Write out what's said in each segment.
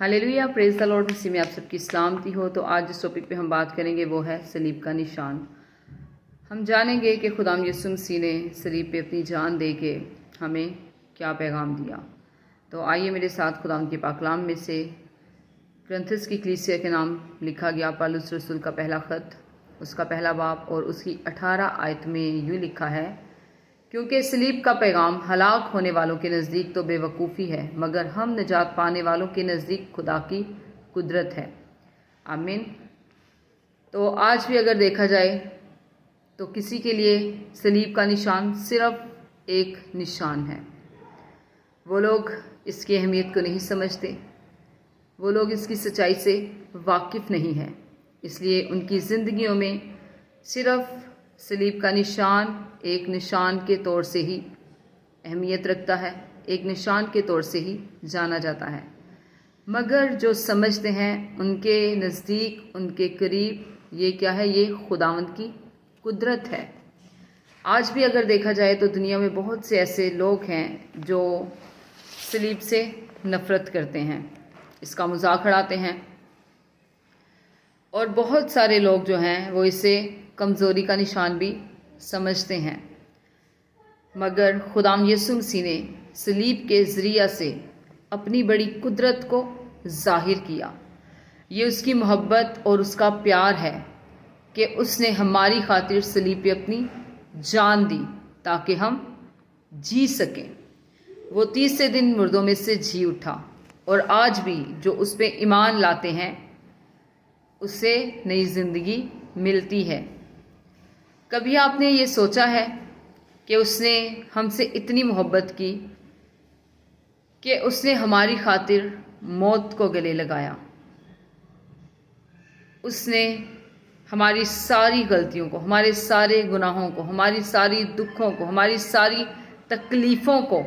Hallelujah, praise the Lord. इसी में आप सबकी सलामती हो। तो आज जिस टॉपिक पे हम बात करेंगे वो है सलीब का निशान। हम जानेंगे कि खुदाम यीशु मसीह ने सलीब पे अपनी जान दे के हमें क्या पैगाम दिया। तो आइए मेरे साथ खुदाम के पाकलाम में से ग्रंथस की कलीसिया के नाम लिखा गया पौलुस रसूल का पहला ख़त, उसका पहला बाब और उसकी 18 आयत में यूँ लिखा है, क्योंकि सलीब का पैगाम हलाक होने वालों के नज़दीक तो बेवकूफ़ी है, मगर हम निजात पाने वालों के नज़दीक खुदा की कुदरत है। आमीन। तो आज भी अगर देखा जाए तो किसी के लिए सलीब का निशान सिर्फ एक निशान है। वो लोग इसकी अहमियत को नहीं समझते, वो लोग इसकी सच्चाई से वाकिफ़ नहीं हैं, इसलिए उनकी ज़िंदगियों में सिर्फ सलीब का निशान एक निशान के तौर से ही अहमियत रखता है, एक निशान के तौर से ही जाना जाता है। मगर जो समझते हैं उनके नज़दीक, उनके करीब ये क्या है? ये खुदावंद की कुदरत है। आज भी अगर देखा जाए तो दुनिया में बहुत से ऐसे लोग हैं जो सलीब से नफ़रत करते हैं, इसका मजाक उड़ाते हैं, और बहुत सारे लोग जो हैं वो इसे कमज़ोरी का निशान भी समझते हैं। मगर खुदाम यीशु मसीह ने सलीब के ज़रिया से अपनी बड़ी कुदरत को ज़ाहिर किया। ये उसकी मोहब्बत और उसका प्यार है कि उसने हमारी खातिर सलीब पे अपनी जान दी ताकि हम जी सकें। वो 30 दिन मुर्दों में से जी उठा, और आज भी जो उस पे ईमान लाते हैं उससे नई ज़िंदगी मिलती है। कभी आपने ये सोचा है कि उसने हमसे इतनी मोहब्बत की कि उसने हमारी खातिर मौत को गले लगाया? उसने हमारी सारी गलतियों को, हमारे सारे गुनाहों को, हमारी सारी दुखों को, हमारी सारी तकलीफ़ों को,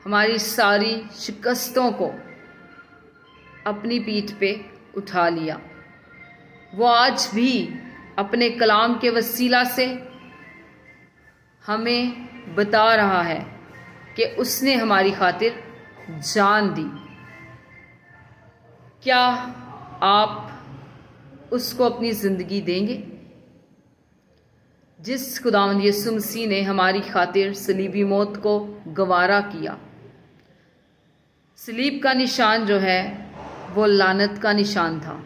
हमारी सारी शिकस्तों को अपनी पीठ पे उठा लिया। वो आज भी अपने कलाम के वसीला से हमें बता रहा है कि उसने हमारी खातिर जान दी। क्या आप उसको अपनी ज़िंदगी देंगे? जिस खुदावंद यीशु मसीह ने हमारी खातिर सलीबी मौत को गवारा किया। सलीब का निशान जो है वो लानत का निशान था।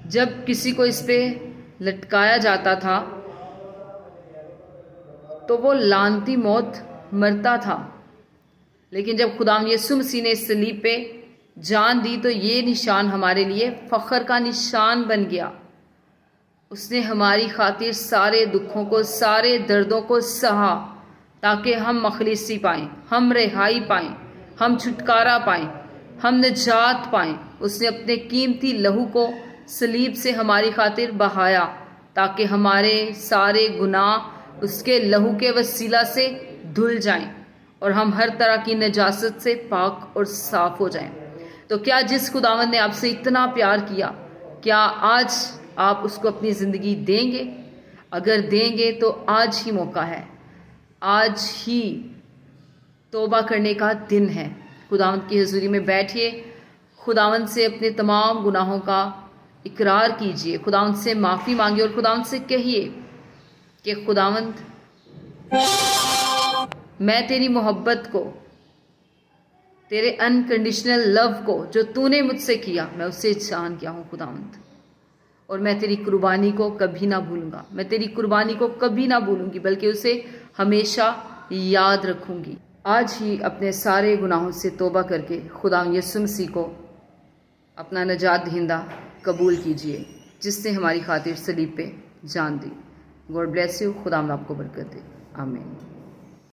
जब किसी को इस पे लटकाया जाता था तो वो लानती मौत मरता था, लेकिन जब खुदाम यीशु मसीह ने इस सलीब पे जान दी तो ये निशान हमारे लिए फ़ख्र का निशान बन गया। उसने हमारी खातिर सारे दुखों को, सारे दर्दों को सहा ताकि हम मखलिसी पाएँ, हम रिहाई पाएँ, हम छुटकारा पाएँ, हम निजात पाएँ। उसने अपने कीमती लहू को सलीब से हमारी खातिर बहाया ताकि हमारे सारे गुनाह उसके लहू के वसीला से धुल जाएं और हम हर तरह की नजासत से पाक और साफ़ हो जाएं। तो क्या जिस खुदावंद ने आपसे इतना प्यार किया, क्या आज आप उसको अपनी ज़िंदगी देंगे? अगर देंगे तो आज ही मौका है, आज ही तौबा करने का दिन है। खुदावंद की हज़ूरी में बैठिए, खुदावंद से अपने तमाम गुनाहों का इकरार कीजिए, खुदावंद से माफ़ी मांगिए और खुदावंद से कहिए कि खुदावंद, मैं तेरी मोहब्बत को, तेरे अनकंडीशनल लव को जो तूने मुझसे किया, मैं उससे जान गया हूँ खुदावंद, और मैं तेरी कुर्बानी को कभी ना भूलूंगा। मैं तेरी कुर्बानी को कभी ना भूलूंगी, बल्कि उसे हमेशा याद रखूंगी। आज ही अपने सारे गुनाहों से तौबा करके खुदा यीशु मसीह को अपना नजात दहिंदा कबूल कीजिए, जिसने हमारी खातिर सलीब पे जान दी। God bless you. खुदा आपको बरकत दे। आमीन।